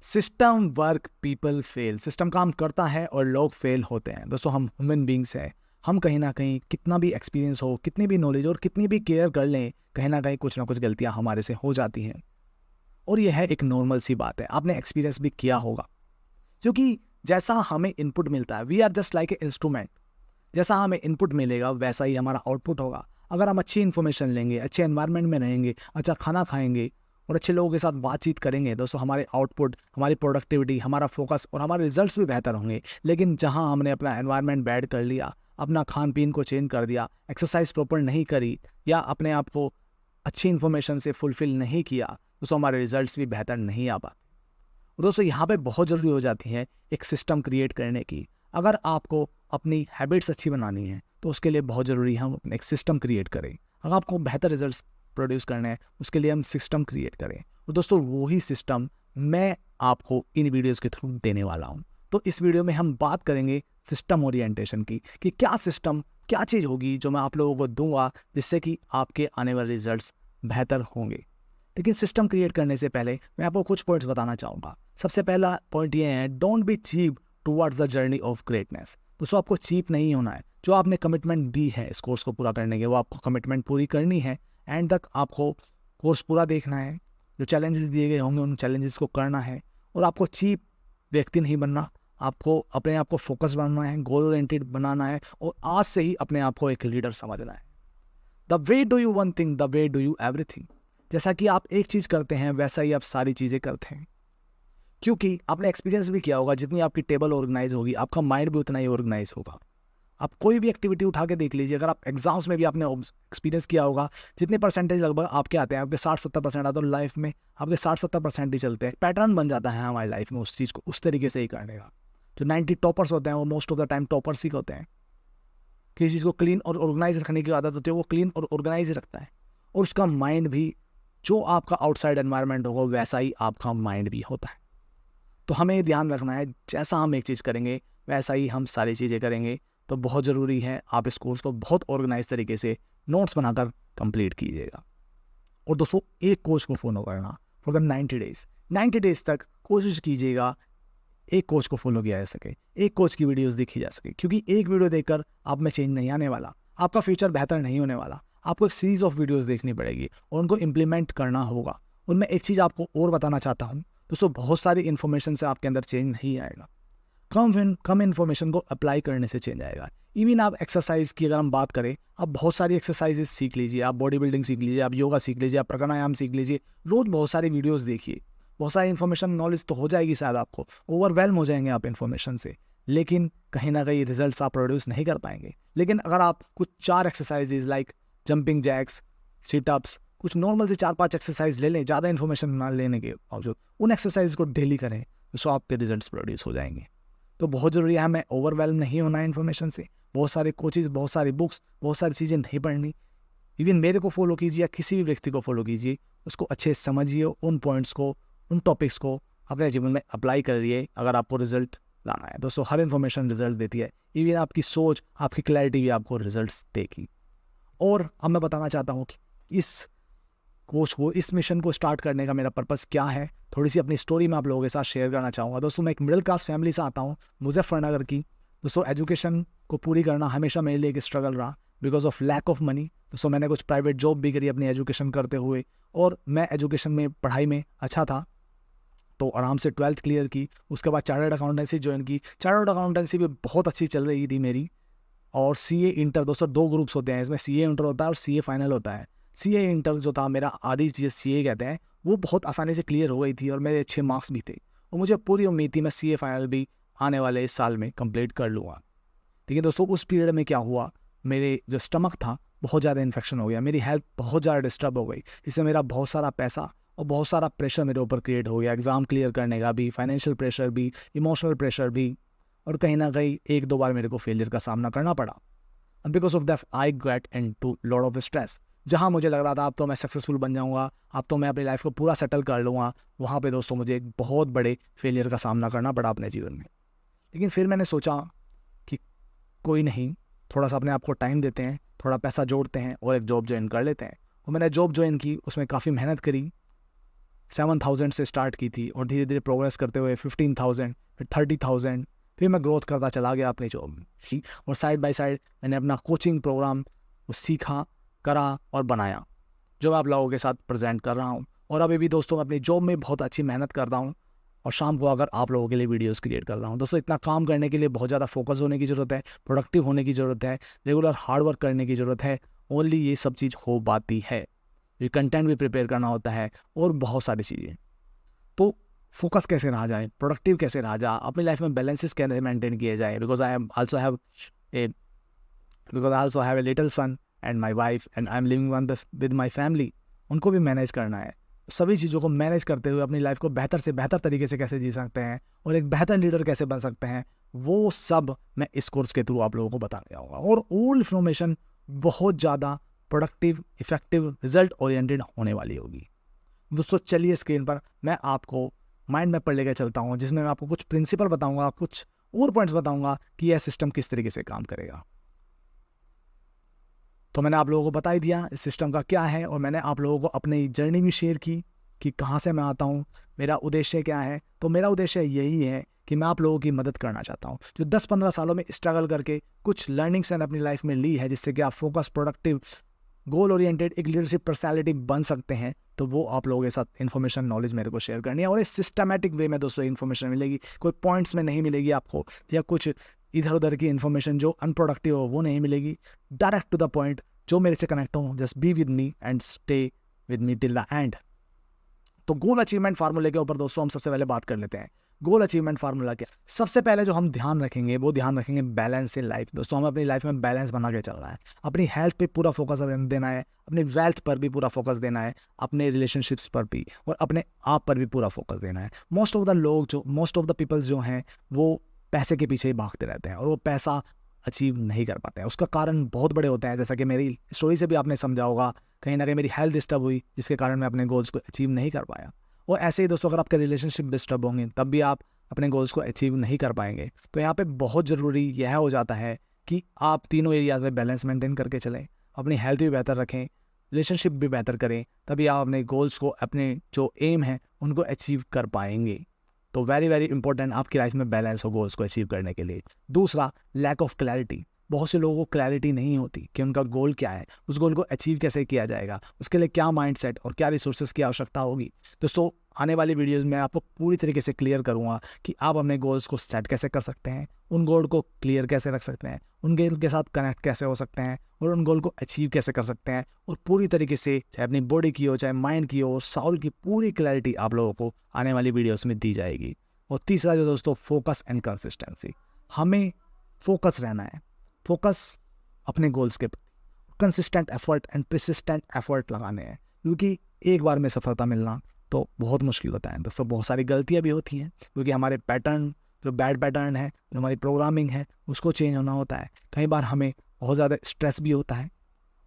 System work people fail. System काम करता है और लोग फेल होते हैं। दोस्तों हम ह्यूमन बींग्स हैं। हम कहीं ना कहीं कितना भी एक्सपीरियंस हो, कितनी भी नॉलेज और कितनी भी केयर कर लें, कहीं ना कहीं कुछ ना कुछ गलतियां हमारे से हो जाती हैं। और यह है एक नॉर्मल सी बात है, आपने एक्सपीरियंस भी किया होगा। क्योंकि जैसा हमें इनपुट मिलता है, we are just like a instrument. जैसा हमें इनपुट मिलेगा वैसा ही हमारा आउटपुट होगा। अगर हम अच्छी इन्फॉर्मेशन लेंगे, अच्छे एनवायरनमेंट में रहेंगे, अच्छा खाना खाएंगे और अच्छे लोगों के साथ बातचीत करेंगे, दोस्तों हमारे आउटपुट, हमारी प्रोडक्टिविटी, हमारा फोकस और हमारे रिजल्ट्स भी बेहतर होंगे। लेकिन जहां हमने अपना एनवायरनमेंट बैड कर लिया, अपना खान पीन को चेंज कर दिया, एक्सरसाइज प्रॉपर नहीं करी या अपने आप को अच्छी इन्फॉर्मेशन से फुलफिल नहीं किया, दोस्तों हमारे रिजल्ट्स भी बेहतर नहीं आ पाते। दोस्तों यहाँ पे बहुत ज़रूरी हो जाती है एक सिस्टम क्रिएट करने की। अगर आपको अपनी हैबिट्स अच्छी बनानी है तो उसके लिए बहुत ज़रूरी है हम एक सिस्टम क्रिएट करें। अगर आपको बेहतर रिजल्ट्स प्रोड्यूस करने हैं उसके लिए हम सिस्टम क्रिएट करें। और दोस्तों वही सिस्टम मैं आपको इन वीडियोज़ के थ्रू देने वाला हूँ। तो इस वीडियो में हम बात करेंगे सिस्टम ओरिएंटेशन की, कि क्या सिस्टम, क्या चीज़ होगी जो मैं आप लोगों को दूंगा जिससे कि आपके आने वाले रिजल्ट्स बेहतर होंगे। लेकिन सिस्टम क्रिएट करने से पहले मैं आपको कुछ पॉइंट्स बताना चाहूँगा। सबसे पहला पॉइंट ये है, don't be cheap towards the journey of greatness. दोस्तों आपको चीप नहीं होना है। जो आपने कमिटमेंट दी है इस कोर्स को पूरा करने के, वो आपको कमिटमेंट पूरी करनी है। एंड तक आपको कोर्स पूरा देखना है, जो चैलेंजेस दिए गए होंगे उन चैलेंजेस को करना है। और आपको चीप व्यक्ति नहीं बनना, आपको अपने आप को फोकस बनना है, गोल ओरिएंटेड बनाना है और आज से ही अपने आप को एक लीडर समझना है। The way do you one thing, the way do you everything. जैसा कि आप एक चीज़ करते हैं वैसा ही आप सारी चीज़ें करते हैं। क्योंकि आपने एक्सपीरियंस भी किया होगा, जितनी आपकी टेबल ऑर्गेनाइज होगी आपका माइंड भी उतना ही ऑर्गेनाइज होगा। आप कोई भी एक्टिविटी उठा के देख लीजिए, अगर आप एग्जाम्स में भी आपने एक्सपीरियंस किया होगा, जितने परसेंटेज लगभग आपके आते हैं, आपके 60-70% आते हैं लाइफ में, आपके 60-70% ही चलते हैं। पैटर्न बन जाता है हमारी लाइफ में उस चीज़ को उस तरीके से ही करने का। जो 90 टॉपर्स होते हैं वो most of the time toppers ही होते हैं। किसी चीज़ को क्लीन और ऑर्गेनाइज रखने की आदत होती है, वो क्लीन और ऑर्गेनाइज रखता है। और उसका माइंड भी, जो आपका आउटसाइड एनवायरनमेंट होगा वैसा ही आपका माइंड भी होता है। तो हमें ये ध्यान रखना है, जैसा हम एक चीज़ करेंगे वैसा ही हम सारी चीज़ें करेंगे। तो बहुत ज़रूरी है आप इस कोर्स को बहुत ऑर्गेनाइज तरीके से नोट्स बनाकर कंप्लीट कीजिएगा। और दोस्तों एक कोच को फॉलो करना फॉर द 90 डेज। 90 डेज तक कोशिश कीजिएगा एक कोच को फॉलो किया जा सके, एक कोच की वीडियोस देखी जा सके। क्योंकि एक वीडियो देखकर आप में चेंज नहीं आने वाला, आपका फ्यूचर बेहतर नहीं होने वाला। आपको एक सीरीज ऑफ वीडियोस देखनी पड़ेगी और उनको इम्प्लीमेंट करना होगा। उनमें एक चीज़ आपको और बताना चाहता हूँ दोस्तों, बहुत सारी इन्फॉर्मेशन से आपके अंदर चेंज नहीं आएगा। कम इन्फॉर्मेशन को अप्लाई करने से चेंज आएगा। इवन आप एक्सरसाइज की अगर हम बात करें, आप बहुत सारी एक्सरसाइजेस सीख लीजिए, आप बॉडी बिल्डिंग सीख लीजिए, आप योगा सीख लीजिए, आप प्राणायाम सीख लीजिए। रोज़ बहुत सारी वीडियोस देखिए, बहुत सारी इन्फॉर्मेशन नॉलेज तो हो जाएगी, शायद आपको ओवरवेलम हो जाएंगे आप इन्फॉर्मेशन से, लेकिन कहीं ना कहीं रिजल्ट्स आप प्रोड्यूस नहीं कर पाएंगे। लेकिन अगर आप कुछ 4 exercises like jumping jacks, sit-ups, कुछ नॉर्मल से 4-5 एक्सरसाइज ले लें, ज़्यादा इन्फॉर्मेशन ना लेने के बावजूद उन एक्सरसाइज को डेली करें, तो आपके रिजल्ट्स प्रोड्यूस हो जाएंगे। तो बहुत ज़रूरी है हमें ओवरवेलम नहीं होना है इन्फॉर्मेशन से। बहुत सारे कोचेज़, बहुत सारी बुक्स, बहुत सारी चीज़ें नहीं पढ़नी। इवन मेरे को फॉलो कीजिए या किसी भी व्यक्ति को फॉलो कीजिए, उसको अच्छे से समझिए, उन पॉइंट्स को, उन टॉपिक्स को अपने जीवन में अप्लाई करिए अगर आपको रिजल्ट लाना है। दोस्तों हर इन्फॉर्मेशन रिजल्ट देती है, इवन आपकी सोच, आपकी क्लैरिटी भी आपको रिजल्ट्स देगी। और अब मैं बताना चाहता हूँ कि इस कोच को, इस मिशन को स्टार्ट करने का मेरा पर्पस क्या है, थोड़ी सी अपनी स्टोरी मैं आप लोगों के साथ शेयर करना चाहूँगा। दोस्तों मैं एक मिडिल क्लास फैमिली से आता हूँ, मुजफ्फरनगर की। दोस्तों एजुकेशन को पूरी करना हमेशा मेरे लिए एक स्ट्रगल रहा because of lack of money. दोस्तों मैंने कुछ प्राइवेट जॉब भी करी अपनी एजुकेशन करते हुए, और मैं एजुकेशन में, पढ़ाई में अच्छा था, तो आराम से 12th क्लियर की। उसके बाद चार्टर्ड अकाउंटेंसी ज्वाइन की। चार्टर्ड अकाउंटेंसी भी बहुत अच्छी चल रही थी मेरी। और CA इंटर, दोस्तों 2 ग्रुप्स होते हैं इसमें, CA इंटर होता है और CA फाइनल होता है। CA इंटर जो था मेरा, आधी चीज़ CA कहते हैं, वो बहुत आसानी से क्लियर हो गई थी और मेरे अच्छे मार्क्स भी थे। और मुझे पूरी उम्मीद थी मैं CA फाइनल भी आने वाले इस साल में कंप्लीट कर लूँगा। लेकिन दोस्तों उस पीरियड में क्या हुआ, मेरे जो स्टमक था बहुत ज़्यादा इन्फेक्शन हो गया, मेरी हेल्थ बहुत ज़्यादा डिस्टर्ब हो गई। इससे मेरा बहुत सारा पैसा और बहुत सारा प्रेशर मेरे ऊपर क्रिएट हो गया, एग्ज़ाम क्लियर करने का भी, फाइनेंशियल प्रेशर भी, इमोशनल प्रेशर भी, और कहीं ना कहीं 1-2 बार मेरे को फेलियर का सामना करना पड़ा। Because of that I get into lot of stress. जहाँ मुझे लग रहा था अब तो मैं सक्सेसफुल बन जाऊँगा, अब तो मैं अपनी लाइफ को पूरा सेटल कर लूँगा, वहाँ पे दोस्तों मुझे एक बहुत बड़े फेलियर का सामना करना पड़ा अपने जीवन में। लेकिन फिर मैंने सोचा कि कोई नहीं, थोड़ा सा अपने आप को टाइम देते हैं, थोड़ा पैसा जोड़ते हैं और एक जॉब ज्वाइन कर लेते हैं। और मैंने जॉब ज्वाइन की, उसमें काफ़ी मेहनत करी, 7,000 से स्टार्ट की थी और धीरे धीरे प्रोग्रेस करते हुए 15,000, फिर 30,000, फिर मैं ग्रोथ करता चला गया अपनी जॉब में। और साइड बाय साइड मैंने अपना कोचिंग प्रोग्राम वो सीखा, करा और बनाया, जो मैं आप लोगों के साथ प्रेजेंट कर रहा हूँ। और अभी भी दोस्तों मैं अपनी जॉब में बहुत अच्छी मेहनत कर रहा हूँ और शाम को अगर आप लोगों के लिए वीडियोस क्रिएट कर रहा हूँ। दोस्तों इतना काम करने के लिए बहुत ज़्यादा फोकस होने की ज़रूरत है, प्रोडक्टिव होने की ज़रूरत है, रेगुलर हार्ड वर्क करने की ज़रूरत है। ओनली ये सब चीज़ हो पाती है। ये कंटेंट भी प्रिपेयर करना होता है और बहुत सारी चीज़ें। तो फोकस कैसे रहा जाए, प्रोडक्टिव कैसे रहा जाए, अपनी लाइफ में बैलेंसेस कैसे मेंटेन किए जाए, because I also have a little son and my wife and I am living with my family. उनको भी मैनेज करना है। सभी चीज़ों को मैनेज करते हुए अपनी लाइफ को बेहतर से बेहतर तरीके से कैसे जी सकते हैं और एक बेहतर लीडर कैसे बन सकते हैं, वो सब मैं इस कोर्स के थ्रू आप लोगों को बताने जाऊँगा। और ऑल इन्फॉर्मेशन बहुत ज़्यादा प्रोडक्टिव, इफेक्टिव, रिजल्ट ओरिएंटेड होने वाली होगी। दोस्तों चलिए स्क्रीन पर मैं आपको माइंड मैप पर लेकर चलता हूँ, जिसमें मैं आपको कुछ प्रिंसिपल बताऊँगा, कुछ और पॉइंट्स बताऊँगा कि यह सिस्टम किस तरीके से काम करेगा। तो मैंने आप लोगों को बता ही दिया इस सिस्टम का क्या है, और मैंने आप लोगों को अपनी जर्नी भी शेयर की कि कहाँ से मैं आता हूँ, मेरा उद्देश्य क्या है। तो मेरा उद्देश्य यही है कि मैं आप लोगों की मदद करना चाहता हूँ, जो 10-15 सालों में स्ट्रगल करके कुछ लर्निंग्स मैंने अपनी लाइफ में ली है, जिससे कि आप फोकस, प्रोडक्टिव, गोल ओरिएंटेड एक लीडरशिप पर्सनैलिटी बन सकते हैं। तो वो आप लोगों के साथ इन्फॉर्मेशन, नॉलेज मेरे को शेयर करनी है, और इस सिस्टमैटिक वे में दोस्तों इन्फॉर्मेशन मिलेगी। कोई पॉइंट्स में नहीं मिलेगी आपको, या कुछ इधर उधर की इन्फॉर्मेशन जो अनप्रोडक्टिव हो वो नहीं मिलेगी। डायरेक्ट टू द पॉइंट, जो मेरे से कनेक्ट हो, just be with me and stay with me till the end. तो गोल अचीवमेंट फार्मूले के ऊपर दोस्तों हम सबसे पहले बात कर लेते हैं। गोल अचीवमेंट फार्मूला क्या? सबसे पहले जो हम ध्यान रखेंगे वो ध्यान रखेंगे बैलेंस इन लाइफ। दोस्तों हमें अपनी लाइफ में बैलेंस बना के चलना है, अपनी हेल्थ पे पूरा फोकस देना है, अपनी वेल्थ पर भी पूरा फोकस देना है, अपने रिलेशनशिप्स पर भी और अपने आप पर भी पूरा फोकस देना है। मोस्ट ऑफ द पीपल्स जो हैं वो पैसे के पीछे ही भागते रहते हैं और वो पैसा अचीव नहीं कर पाते हैं। उसका कारण बहुत बड़े होते हैं, जैसा कि मेरी स्टोरी से भी आपने समझा होगा। कहीं ना कहीं मेरी हेल्थ डिस्टर्ब हुई, जिसके कारण मैं अपने गोल्स को अचीव नहीं कर पाया। और ऐसे ही दोस्तों अगर आपके रिलेशनशिप डिस्टर्ब होंगे तब भी आप अपने गोल्स को अचीव नहीं कर पाएंगे। तो यहाँ पे बहुत ज़रूरी यह हो जाता है कि आप तीनों एरियाज में बैलेंस मेंटेन करके चलें, अपनी हेल्थ भी बेहतर रखें, रिलेशनशिप भी बेहतर करें, तभी आप अपने गोल्स को, अपने जो एम है उनको अचीव कर पाएंगे। तो वेरी वेरी इंपॉर्टेंट आपकी लाइफ में बैलेंस हो गोल्स को अचीव करने के लिए। दूसरा, लैक ऑफ क्लैरिटी। बहुत से लोगों को क्लैरिटी नहीं होती कि उनका गोल क्या है, उस गोल को अचीव कैसे किया जाएगा, उसके लिए क्या माइंडसेट और क्या रिसोर्सेज की आवश्यकता होगी। दोस्तों आने वाली वीडियोस में आपको पूरी तरीके से क्लियर करूंगा कि आप अपने गोल्स को सेट कैसे कर सकते हैं, उन गोल को क्लियर कैसे रख सकते हैं, उन गोल के साथ कनेक्ट कैसे हो सकते हैं और उन गोल को अचीव कैसे कर सकते हैं। और पूरी तरीके से चाहे अपनी बॉडी की हो, चाहे माइंड की हो, साउल की पूरी क्लैरिटी आप लोगों को आने वाली वीडियोस में दी जाएगी। और तीसरा जो दोस्तों, फोकस एंड कंसिस्टेंसी। हमें फोकस रहना है, फोकस अपने गोल्स के प्रति, consistent effort and persistent effort लगाने हैं, क्योंकि एक बार में सफलता मिलना तो बहुत मुश्किल होता है दोस्तों। बहुत सारी गलतियां भी होती हैं, क्योंकि हमारे पैटर्न, जो बैड पैटर्न है, जो हमारी प्रोग्रामिंग है, उसको चेंज होना होता है। कई बार हमें बहुत ज़्यादा स्ट्रेस भी होता है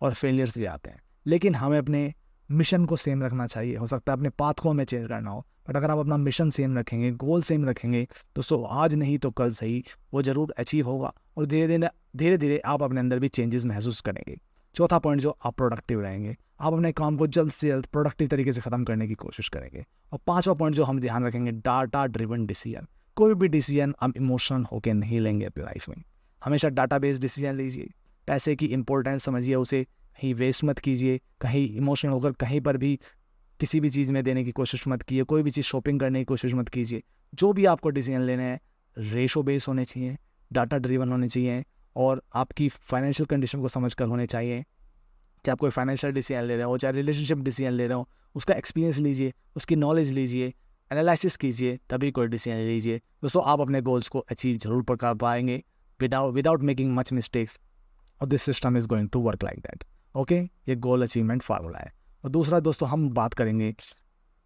और फेलियर्स भी आते हैं, लेकिन हमें अपने मिशन को सेम रखना चाहिए। हो सकता है अपने पाथ को हमें चेंज करना हो, बट अगर आप अपना मिशन सेम रखेंगे, गोल सेम रखेंगे, दोस्तों आज नहीं तो कल सही वो ज़रूर अचीव होगा और धीरे धीरे आप अपने अंदर भी चेंजेस महसूस करेंगे। चौथा पॉइंट, जो आप प्रोडक्टिव रहेंगे, आप अपने काम को जल्द से जल्द प्रोडक्टिव तरीके से ख़त्म करने की कोशिश करेंगे। और पांचवा पॉइंट जो हम ध्यान रखेंगे, डाटा ड्रिवन डिसीजन। कोई भी डिसीजन आप इमोशनल होकर नहीं लेंगे अपनी लाइफ में, हमेशा डाटा बेस्ड डिसीजन लीजिए। पैसे की इंपॉर्टेंस समझिए, उसे कहीं वेस्ट मत कीजिए, कहीं इमोशनल होकर कहीं पर भी किसी भी चीज़ में देने की कोशिश मत कीजिए, कोई भी चीज़ शॉपिंग करने की कोशिश मत कीजिए। जो भी आपको डिसीजन लेने हैं रेशो बेस होने चाहिए, डाटा ड्रिवन होने चाहिए और आपकी फाइनेंशियल कंडीशन को समझ कर होने चाहिए। चाहे आप कोई फाइनेंशियल डिसीजन ले रहे हो, चाहे रिलेशनशिप डिसीजन ले रहे हो, उसका एक्सपीरियंस लीजिए, उसकी नॉलेज लीजिए, एनालिसिस कीजिए, तभी कोई डिसीजन लीजिए। दोस्तों आप अपने गोल्स को अचीव जरूर कर पाएंगे विदाउट मेकिंग मच मिस्टेक्स, और this system is going to work like that. Okay, ये गोल अचीवमेंट फार्मूला है। और दूसरा दोस्तों, हम बात करेंगे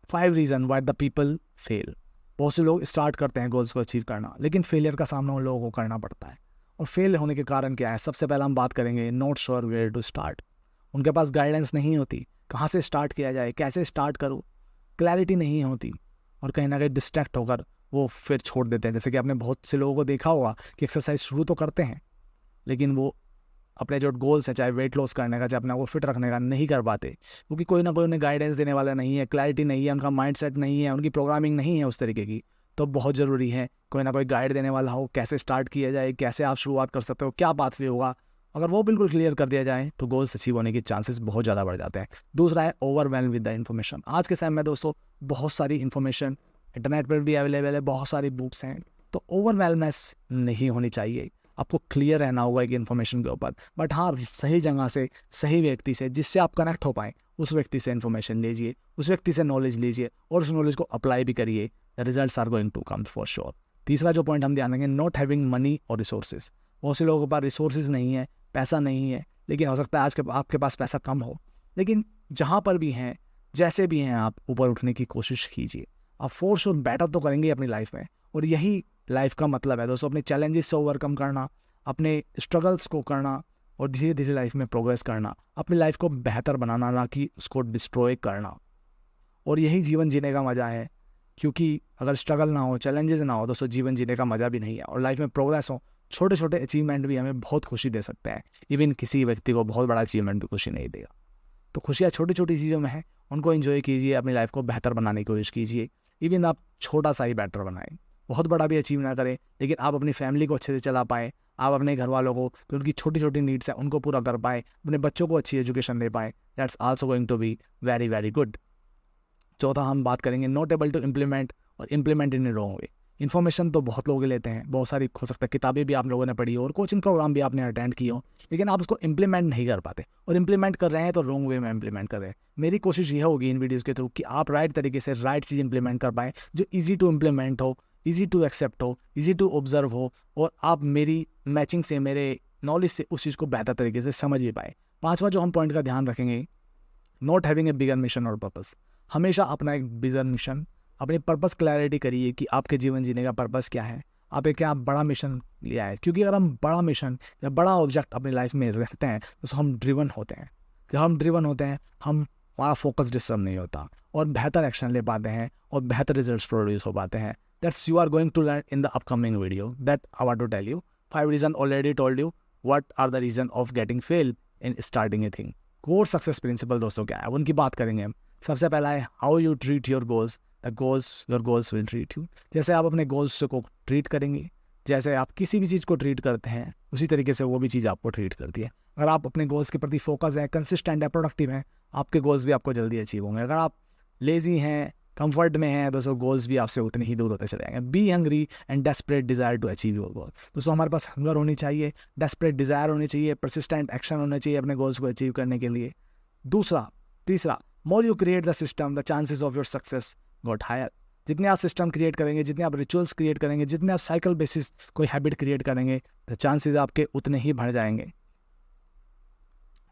5 reason why the people fail. बहुत से लोग स्टार्ट करते हैं गोल्स को अचीव करना, लेकिन फेलियर का सामना उन लोगों को करना पड़ता है। और फेल होने के कारण क्या है? सबसे पहला हम बात करेंगे not sure where to start. उनके पास गाइडेंस नहीं होती, कहाँ से स्टार्ट किया जाए, कैसे स्टार्ट करूँ, क्लैरिटी नहीं होती, और कहीं ना कहीं डिस्ट्रैक्ट होकर वो फिर छोड़ देते हैं। जैसे कि आपने बहुत से लोगों को देखा होगा कि एक्सरसाइज शुरू तो करते हैं, लेकिन वो अपने जो गोल्स हैं, चाहे वेट लॉस करने का, चाहे अपने को फिट रखने का, नहीं कर पाते, क्योंकि कोई ना कोई उन्हें गाइडेंस देने वाला नहीं है, क्लैरिटी नहीं है, उनका माइंडसेट नहीं है, उनकी प्रोग्रामिंग नहीं है उस तरीके की। तो बहुत ज़रूरी है कोई ना कोई गाइड देने वाला हो, कैसे स्टार्ट किया जाए, कैसे आप शुरुआत कर सकते हो, क्या पाथवे होगा। अगर वो बिल्कुल क्लियर कर दिया जाए तो गोल्स अचीव होने के चांसेस बहुत ज़्यादा बढ़ जाते हैं। दूसरा है ओवरवेलम विद द इन्फॉर्मेशन। आज के समय में दोस्तों बहुत सारी इन्फॉर्मेशन इंटरनेट पर भी अवेलेबल है, बहुत सारी बुक्स हैं, तो ओवरवेलमनेस नहीं होनी चाहिए। आपको क्लियर रहना होगा एक इन्फॉर्मेशन के ऊपर, बट हाँ सही जगह से, सही व्यक्ति से जिससे आप कनेक्ट हो पाएँ, उस व्यक्ति से इन्फॉर्मेशन लीजिए, उस व्यक्ति से नॉलेज लीजिए और उस नॉलेज को अप्लाई भी करिए। The results are going to come for sure. तीसरा जो पॉइंट हम ध्यान देंगे, नॉट हैविंग मनी और रिसोर्सेज। बहुत से लोगों के पास रिसोर्सेज नहीं है, पैसा नहीं है, लेकिन हो सकता है आज के आपके पास पैसा कम हो, लेकिन जहाँ पर भी हैं, जैसे भी हैं, आप ऊपर उठने की कोशिश कीजिए। आप फॉर श्योर बेटर तो करेंगे अपनी लाइफ में, और यही लाइफ का मतलब है दोस्तों, अपने चैलेंजेस से ओवरकम करना, अपने स्ट्रगल्स को करना और धीरे धीरे लाइफ में प्रोग्रेस करना, अपनी लाइफ को बेहतर बनाना, ना कि उसको डिस्ट्रॉय करना। और यही जीवन जीने का मज़ा है, क्योंकि अगर स्ट्रगल ना हो, चैलेंजेस ना हो दोस्तों, जीवन जीने का मज़ा भी नहीं है। और लाइफ में प्रोग्रेस हो, छोटे छोटे अचीवमेंट भी हमें बहुत खुशी दे सकते हैं। इवन किसी व्यक्ति को बहुत बड़ा अचीवमेंट भी खुशी नहीं देगा। तो खुशियाँ छोटी छोटी चीज़ों में है, उनको एंजॉय कीजिए, अपनी लाइफ को बेहतर बनाने की कोशिश कीजिए। इवन आप छोटा सा ही बेटर बनाएं, बहुत बड़ा भी अचीव ना करें, लेकिन आप अपनी फैमिली को अच्छे से चला पाएँ, आप अपने घर वालों को जो उनकी छोटी छोटी नीड्स हैं उनको पूरा कर पाएँ, अपने बच्चों को अच्छी एजुकेशन दे पाएँ। That's also going to be very very good. चौथा हम बात करेंगे नॉट एबल टू इम्प्लीमेंट और implement in wrong way. Information तो बहुत लोग लेते हैं, बहुत सारी हो सकता है किताबें भी आप लोगों ने पढ़ी हो और कोचिंग प्रोग्राम भी आपने अटेंड किए हो, लेकिन आप उसको इम्प्लीमेंट नहीं कर पाते, और इम्प्लीमेंट कर रहे हैं तो रॉन्ग वे में इम्प्लीमेंट कर रहे हैं। मेरी कोशिश ये होगी इन वीडियोज़ के थ्रू कि आप राइट तरीके से राइट चीज़ इंप्लीमेंट कर पाएँ, जो ईजी टू इम्प्लीमेंट हो, ईजी टू एक्सेप्ट हो, ईजी टू ऑब्जर्व हो, और आप मेरी मैचिंग से, मेरे नॉलेज से उस चीज़ को बेहतर तरीके से समझ भी पाए। पाँचवा जो हम पॉइंट का ध्यान रखेंगे, not having a bigger mission और पर्पस। हमेशा अपना एक बिगर मिशन, अपनी पर्पस क्लैरिटी करिए कि आपके जीवन जीने का पर्पस क्या है, आप एक क्या बड़ा मिशन लिया है। क्योंकि अगर हम बड़ा मिशन या बड़ा ऑब्जेक्ट अपनी लाइफ में रखते हैं तो हम ड्रिवन होते हैं। जब हम ड्रिवन होते हैं, हमारा फोकस डिस्टर्ब नहीं होता और बेहतर एक्शन ले पाते हैं और बेहतर रिजल्ट्स प्रोड्यूस हो पाते हैं। That's you are going to learn in the upcoming video that I want to tell you 5 reason already told you what are the reason of getting fail in starting a thing. Core success principle दोस्तों क्या है, अब उनकी बात करेंगे हम। सबसे पहला है how you treat your goals, the goals your goals will treat you. जैसे आप अपने गोल्स को ट्रीट करेंगे, जैसे आप किसी भी चीज़ को ट्रीट करते हैं, उसी तरीके से वो भी चीज़ आपको ट्रीट करती है। अगर आप अपने गोल्स के प्रति फोकस है, कंसिस्टेंट है, प्रोडक्टिव हैं, आपके गोल्स भी आपको जल्दी अचीव होंगे। अगर आप लेजी हैं, कंफर्ट में हैं, दोस्तों गोल्स भी आपसे उतने ही दूर होते चले जाएंगे। Be hungry and desperate desire to achieve your goal. दोस्तों हमारे पास हंगर होनी चाहिए, डेस्परेट डिज़ायर होनी चाहिए, परसिस्टेंट एक्शन होना चाहिए अपने गोल्स को अचीव करने के लिए। तीसरा, more you create the system the chances of your success got higher. जितने आप सिस्टम क्रिएट करेंगे, जितने आप रिचुअल्स क्रिएट करेंगे, जितने आप साइकिल बेसिस कोई हैबिट क्रिएट करेंगे, द चांसेस आपके उतने ही बढ़ जाएंगे।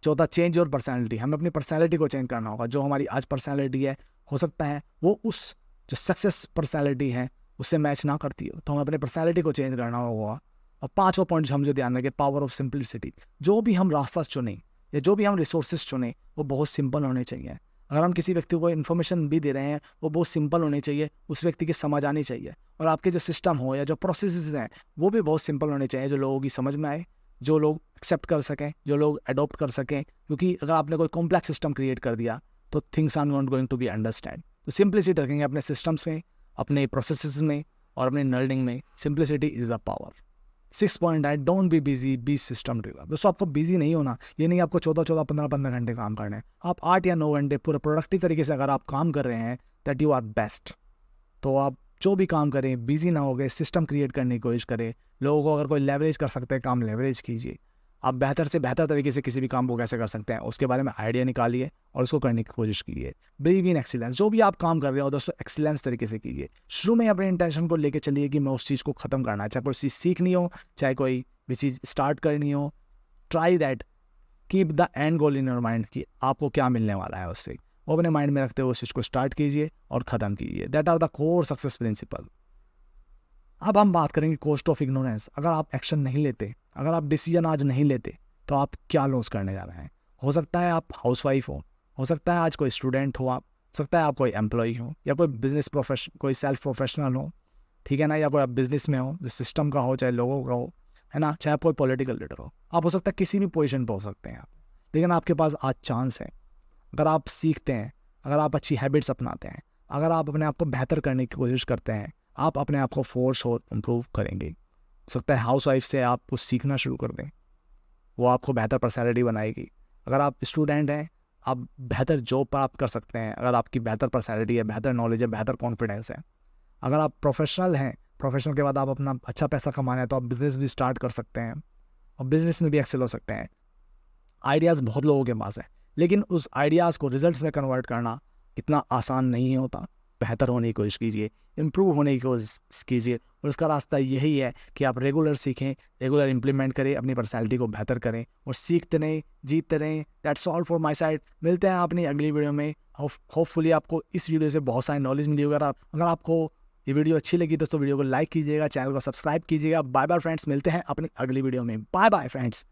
चौथा, चेंज योर पर्सनैलिटी। हमें अपनी पर्सनैलिटी को चेंज करना होगा। जो हमारी आज पर्सनैलिटी है, हो सकता है वो उस जो सक्सेस पर्सनैलिटी है उससे मैच ना करती हो, तो हमें अपने पर्सनैलिटी को चेंज करना होगा। और पांचवा पॉइंट हम जो ध्यान रखें, पावर ऑफ सिंपलिसिटी। जो भी हम रास्ता चुनें या जो भी हम रिसोर्सेज चुनें, वो बहुत सिंपल होने चाहिए। अगर हम किसी व्यक्ति को इन्फॉर्मेशन भी दे रहे हैं, वो बहुत सिंपल होनी चाहिए, उस व्यक्ति की समझ आनी चाहिए। और आपके जो सिस्टम हो या जो प्रोसेसेस हैं, वो भी बहुत सिंपल होने चाहिए, जो लोगों की समझ में आए, जो लोग एक्सेप्ट कर सकें, जो लोग अडॉप्ट कर सकें। क्योंकि अगर आपने कोई कॉम्प्लेक्स सिस्टम क्रिएट कर दिया तो things are not going to be understand. तो सिंप्लिसिटी रखेंगे अपने सिस्टम्स में, अपने प्रोसेसेस में और अपने लर्निंग में। Simplicity is the power. 6 point है, don't be busy, be system driven. दोस्तों आपको बिजी नहीं होना, ये नहीं आपको 14 15 घंटे काम करने हैं। आप 8 या 9 घंटे पूरे प्रोडक्टिव तरीके से अगर आप काम कर रहे हैं, दैट यू आर बेस्ट। तो आप जो भी काम करें, बिजी ना हो गए, सिस्टम क्रिएट करने की कोशिश करें। लोगों को अगर कोई लेवरेज कर सकते हैं काम, लेवरेज कीजिए। आप बेहतर से बेहतर तरीके से किसी भी काम को कैसे कर सकते हैं, उसके बारे में आइडिया निकालिए और उसको करने की कोशिश कीजिए। Believe in excellence. जो भी आप काम कर रहे हो दोस्तों, एक्सीलेंस तरीके से कीजिए। शुरू में अपने इंटेंशन को लेके चलिए कि मैं उस चीज़ को ख़त्म करना है, चाहे कोई चीज़ सीखनी हो, चाहे कोई भी चीज़ स्टार्ट करनी हो। Try that, keep the end goal in your mind कि आपको क्या मिलने वाला है उससे, वो अपने माइंड में रखते हुए उस चीज़ को स्टार्ट कीजिए और ख़त्म कीजिए। That are the core success principle. अब हम बात करेंगे कॉस्ट ऑफ इग्नोरेंस। अगर आप एक्शन नहीं लेते, अगर आप डिसीजन आज नहीं लेते, तो आप क्या लॉस करने जा रहे हैं। हो सकता है आप हाउसवाइफ हो सकता है आज कोई स्टूडेंट हो सकता है आप कोई एम्प्लॉई हो, या कोई बिजनेस कोई सेल्फ प्रोफेशनल हो, ठीक है ना, या कोई आप बिजनेस में हो जो सिस्टम का हो चाहे लोगों का हो। है ना, चाहे आप कोई पॉलिटिकल लीडर हो, आप हो सकता है किसी भी पोजीशन पर हो सकते हैं आप, लेकिन आपके पास आज चांस है। अगर आप सीखते हैं, अगर आप अच्छी हैबिट्स अपनाते हैं, अगर आप अपने आप को बेहतर करने की कोशिश करते हैं, आप अपने आप को फोर्स और इम्प्रूव करेंगे। हो सकता है हाउस वाइफ से आप कुछ सीखना शुरू कर दें, वो आपको बेहतर पर्सनैलिटी बनाएगी। अगर आप स्टूडेंट हैं, आप बेहतर जॉब प्राप्त कर सकते हैं अगर आपकी बेहतर पर्सनैलिटी है, बेहतर नॉलेज है, बेहतर कॉन्फिडेंस है। अगर आप प्रोफेशनल हैं, प्रोफेशनल के बाद आप अपना अच्छा पैसा कमाना है, तो आप बिज़नेस भी स्टार्ट कर सकते हैं और बिज़नेस में भी एक्सेल हो सकते हैं। आइडियाज़ बहुत लोगों के पास है, लेकिन उस आइडियाज़ को रिजल्ट्स में कन्वर्ट करना इतना आसान नहीं होता। बेहतर होने की कोशिश कीजिए, इम्प्रूव होने की कोशिश कीजिए, और उसका रास्ता यही है कि आप रेगुलर सीखें, रेगुलर इंप्लीमेंट करें, अपनी पर्सनैलिटी को बेहतर करें और सीखते रहें, जीतते रहें। That's all for my side. मिलते हैं अपनी अगली वीडियो में। होपफुली आपको इस वीडियो से बहुत सारी नॉलेज मिली होगी। अगर आपको ये वीडियो अच्छी लगी दोस्तों, वीडियो को लाइक कीजिएगा, चैनल को सब्सक्राइब कीजिएगा। बाय बाय फ्रेंड्स, मिलते हैं अपनी अगली वीडियो में। Bye bye friends.